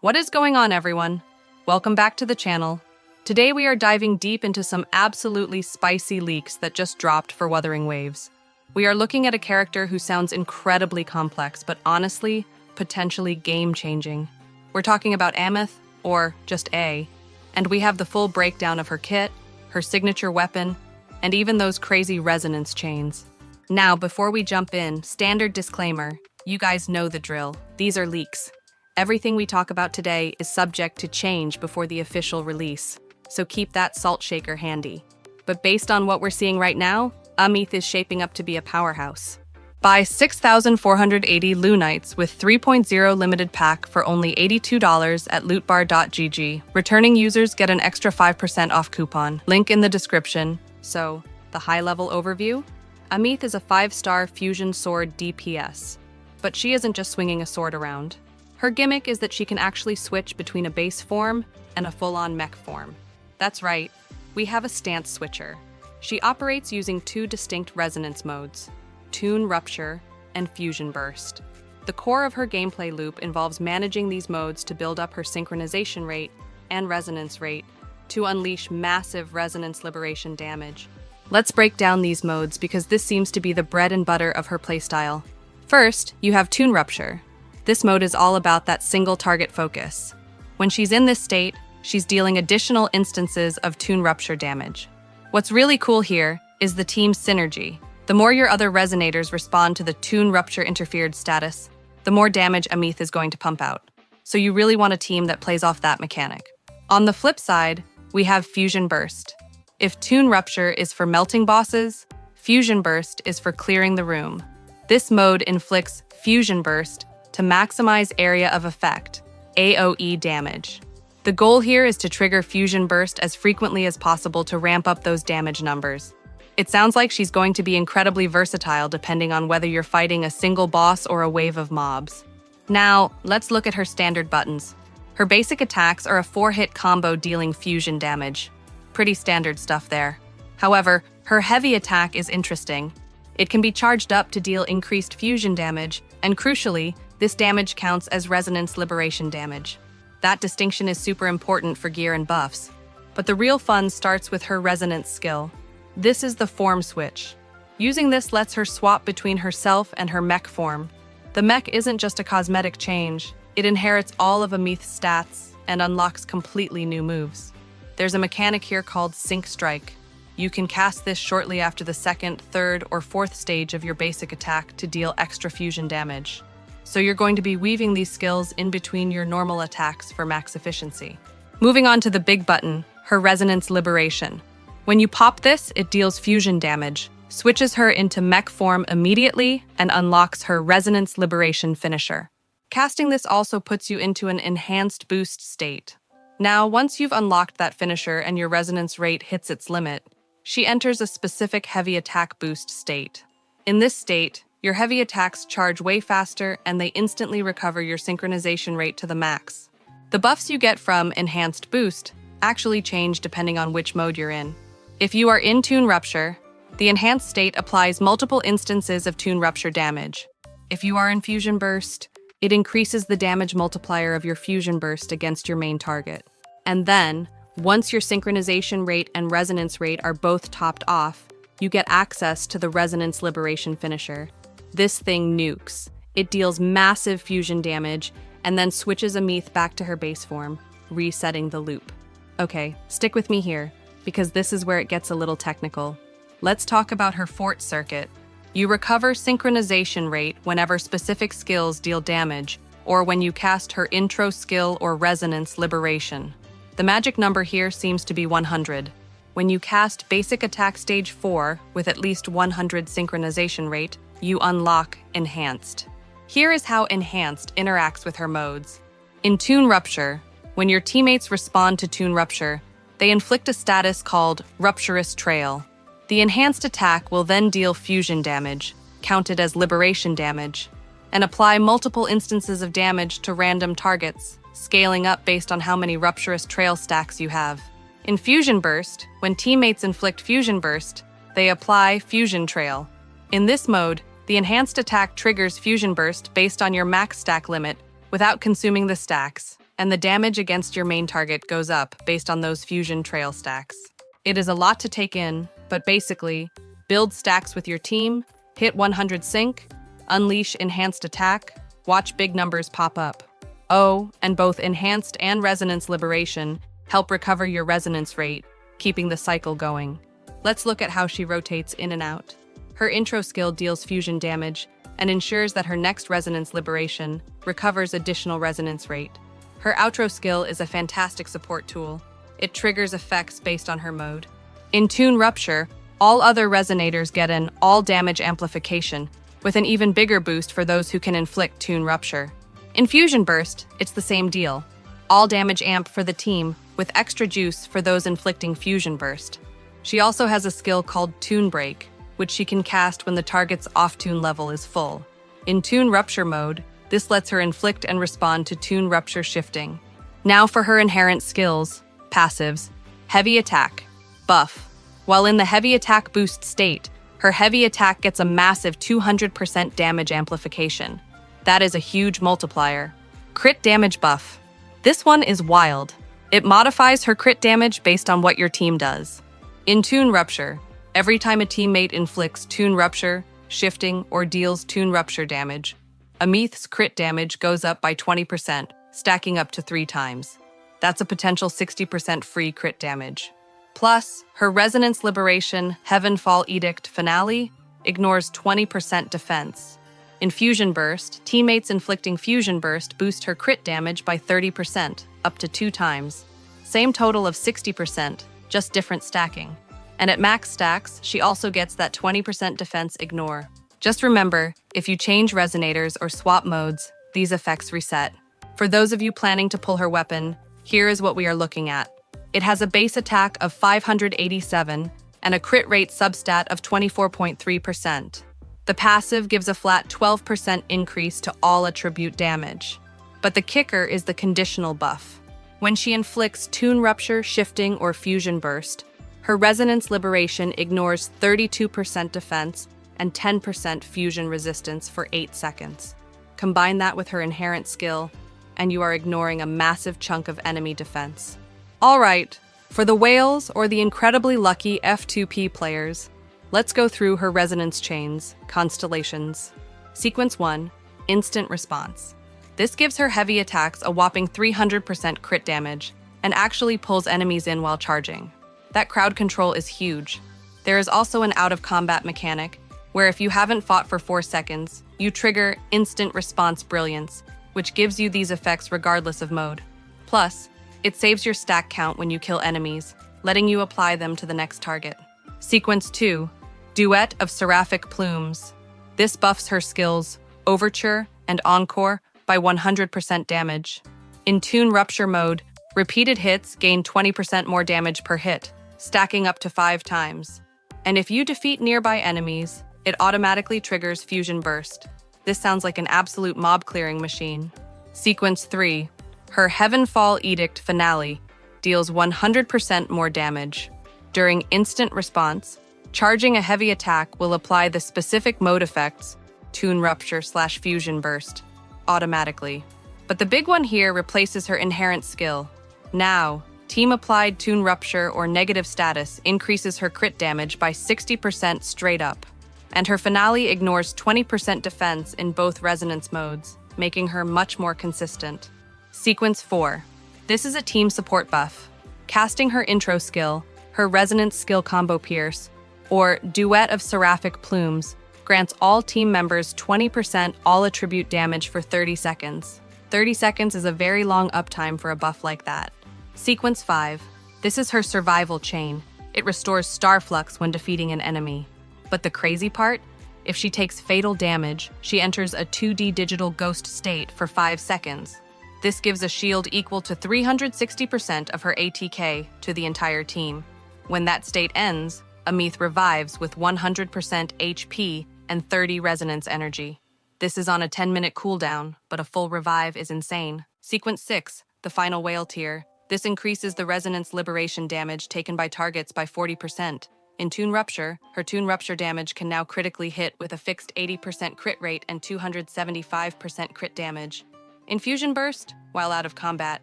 What is going on, everyone? Welcome back to the channel. Today we are diving deep into some absolutely spicy leaks that just dropped for Wuthering Waves. We are looking at a character who sounds incredibly complex, but honestly, potentially game-changing. We're talking about AEMEATH, or just A, and we have the full breakdown of her kit, her signature weapon, and even those crazy resonance chains. Now, before we jump in, standard disclaimer, you guys know the drill. These are leaks. Everything we talk about today is subject to change before the official release, so keep that salt shaker handy. But based on what we're seeing right now, AEMEATH is shaping up to be a powerhouse. Buy 6,480 Lunites with 3.0 limited pack for only $82 at lootbar.gg. Returning users get an extra 5% off coupon. Link in the description. So, the high-level overview? AEMEATH is a 5-star fusion sword DPS. But she isn't just swinging a sword around. Her gimmick is that she can actually switch between a base form and a full-on mech form. That's right, we have a stance switcher. She operates using two distinct resonance modes, Tune Rupture and Fusion Burst. The core of her gameplay loop involves managing these modes to build up her synchronization rate and resonance rate to unleash massive resonance liberation damage. Let's break down these modes because this seems to be the bread and butter of her playstyle. First, you have Tune Rupture. This mode is all about that single target focus. When she's in this state, she's dealing additional instances of Tune Rupture damage. What's really cool here is the team's synergy. The more your other resonators respond to the Tune Rupture interfered status, the more damage AEMEATH is going to pump out. So you really want a team that plays off that mechanic. On the flip side, we have Fusion Burst. If Tune Rupture is for melting bosses, Fusion Burst is for clearing the room. This mode inflicts Fusion Burst to maximize area of effect, AoE damage. The goal here is to trigger Fusion Burst as frequently as possible to ramp up those damage numbers. It sounds like she's going to be incredibly versatile depending on whether you're fighting a single boss or a wave of mobs. Now, let's look at her standard buttons. Her basic attacks are a 4-hit combo dealing fusion damage. Pretty standard stuff there. However, her heavy attack is interesting. It can be charged up to deal increased fusion damage, and crucially, this damage counts as resonance liberation damage. That distinction is super important for gear and buffs. But the real fun starts with her resonance skill. This is the form switch. Using this lets her swap between herself and her mech form. The mech isn't just a cosmetic change, it inherits all of AEMEATH's stats and unlocks completely new moves. There's a mechanic here called Sync Strike. You can cast this shortly after the second, third, or fourth stage of your basic attack to deal extra fusion damage. So you're going to be weaving these skills in between your normal attacks for max efficiency. Moving on to the big button, her Resonance Liberation. When you pop this, it deals fusion damage, switches her into mech form immediately, and unlocks her Resonance Liberation finisher. Casting this also puts you into an enhanced boost state. Now, once you've unlocked that finisher and your resonance rate hits its limit, she enters a specific heavy attack boost state. In this state, your heavy attacks charge way faster and they instantly recover your synchronization rate to the max. The buffs you get from Enhanced Boost actually change depending on which mode you're in. If you are in Tune Rupture, the enhanced state applies multiple instances of Tune Rupture damage. If you are in Fusion Burst, it increases the damage multiplier of your Fusion Burst against your main target. And then, once your synchronization rate and resonance rate are both topped off, you get access to the Resonance Liberation finisher. This thing nukes. It deals massive fusion damage and then switches AEMEATH back to her base form, resetting the loop. Okay, stick with me here, because this is where it gets a little technical. Let's talk about her Fort Circuit. You recover synchronization rate whenever specific skills deal damage, or when you cast her intro skill or Resonance Liberation. The magic number here seems to be 100. When you cast Basic Attack Stage 4 with at least 100 synchronization rate, you unlock Enhanced. Here is how Enhanced interacts with her modes. In Tune Rupture, when your teammates respond to Tune Rupture, they inflict a status called Rupturous Trail. The enhanced attack will then deal fusion damage, counted as liberation damage, and apply multiple instances of damage to random targets, scaling up based on how many Rupturous Trail stacks you have. In Fusion Burst, when teammates inflict Fusion Burst, they apply Fusion Trail. In this mode, the enhanced attack triggers Fusion Burst based on your max stack limit without consuming the stacks. and the damage against your main target goes up based on those fusion trail stacks. It is a lot to take in, but basically, build stacks with your team, hit 100 sync, unleash enhanced attack, watch big numbers pop up. Oh, and both enhanced and resonance liberation help recover your resonance rate, keeping the cycle going. Let's look at how she rotates in and out. Her intro skill deals fusion damage and ensures that her next resonance liberation recovers additional resonance rate. Her outro skill is a fantastic support tool. It triggers effects based on her mode. In Tune Rupture, all other resonators get an all-damage amplification, with an even bigger boost for those who can inflict Tune Rupture. In Fusion Burst, it's the same deal. All-damage amp for the team, with extra juice for those inflicting Fusion Burst. She also has a skill called Tune Break, which she can cast when the target's off-tune level is full. In Tune Rupture mode, this lets her inflict and respond to Tune Rupture shifting. Now for her inherent skills, passives, Heavy Attack, buff. While in the Heavy Attack boost state, her Heavy Attack gets a massive 200% damage amplification. That is a huge multiplier. Crit damage buff. This one is wild. It modifies her crit damage based on what your team does. In Tune Rupture, every time a teammate inflicts Tune Rupture, shifting, or deals Tune Rupture damage, AEMEATH'S crit damage goes up by 20%, stacking up to 3 times. That's a potential 60% free crit damage. Plus, her Resonance Liberation Heavenfall Edict Finale ignores 20% defense. In Fusion Burst, teammates inflicting Fusion Burst boost her crit damage by 30%, up to 2 times. Same total of 60%, just different stacking. And at max stacks, she also gets that 20% defense ignore. Just remember, if you change resonators or swap modes, these effects reset. For those of you planning to pull her weapon, here is what we are looking at. It has a base attack of 587 and a crit rate substat of 24.3%. The passive gives a flat 12% increase to all attribute damage. But the kicker is the conditional buff. When she inflicts Tune Rupture, Shifting, or Fusion Burst, her Resonance Liberation ignores 32% defense and 10% fusion resistance for 8 seconds. Combine that with her inherent skill, and you are ignoring a massive chunk of enemy defense. All right, for the whales or the incredibly lucky F2P players, let's go through her resonance chains, constellations. Sequence 1, Instant Response. This gives her heavy attacks a whopping 300% crit damage and actually pulls enemies in while charging. That crowd control is huge. There is also an out-of-combat mechanic, where if you haven't fought for 4 seconds, you trigger Instant Response Brilliance, which gives you these effects regardless of mode. Plus, it saves your stack count when you kill enemies, letting you apply them to the next target. Sequence 2, Duet of Seraphic Plumes. This buffs her skills, Overture and Encore, by 100% damage. In Tune Rupture mode, repeated hits gain 20% more damage per hit, stacking up to 5 times. And if you defeat nearby enemies, it automatically triggers Fusion Burst. This sounds like an absolute mob-clearing machine. Sequence 3, her Heavenfall Edict Finale deals 100% more damage. During instant response, charging a heavy attack will apply the specific mode effects, Tune Rupture/Fusion Burst, automatically. But the big one here replaces her inherent skill. Now, team-applied Tune Rupture or negative status increases her crit damage by 60% straight up. And her finale ignores 20% defense in both resonance modes, making her much more consistent. Sequence 4. This is a team support buff. Casting her intro skill, her resonance skill combo Pierce, or Duet of Seraphic Plumes, grants all team members 20% all attribute damage for 30 seconds. 30 seconds is a very long uptime for a buff like that. Sequence 5. This is her survival chain. It restores Star Flux when defeating an enemy. But the crazy part? If she takes fatal damage, she enters a 2D digital ghost state for 5 seconds. This gives a shield equal to 360% of her ATK to the entire team. When that state ends, AEMEATH revives with 100% HP and 30 resonance energy. This is on a 10-minute cooldown, but a full revive is insane. Sequence 6, the final whale tier. This increases the resonance liberation damage taken by targets by 40%. In Tune Rupture, her Tune Rupture damage can now critically hit with a fixed 80% crit rate and 275% crit damage. In Fusion Burst, while out of combat,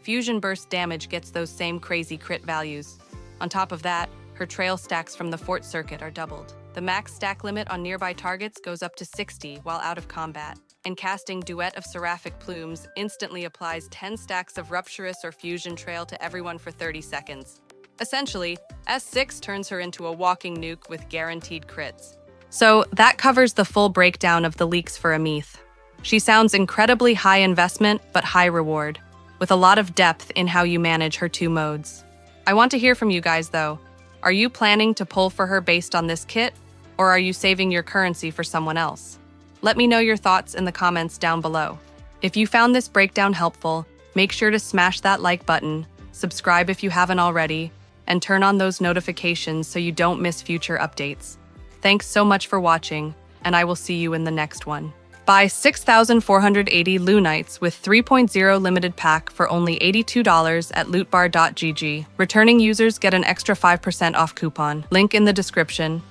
Fusion burst damage gets those same crazy crit values. On top of that, her trail stacks from the fort circuit are doubled. The max stack limit on nearby targets goes up to 60 while out of combat, and casting Duet of Seraphic Plumes instantly applies 10 stacks of Rupturous or Fusion Trail to everyone for 30 seconds. Essentially, S6 turns her into a walking nuke with guaranteed crits. So that covers the full breakdown of the leaks for AEMEATH. She sounds incredibly high investment but high reward, with a lot of depth in how you manage her two modes. I want to hear from you guys though. Are you planning to pull for her based on this kit, or are you saving your currency for someone else? Let me know your thoughts in the comments down below. If you found this breakdown helpful, make sure to smash that like button, subscribe if you haven't already, and turn on those notifications so you don't miss future updates. Thanks so much for watching, and I will see you in the next one. Buy 6,480 Loonites with 3.0 limited pack for only $82 at lootbar.gg. Returning users get an extra 5% off coupon. Link in the description.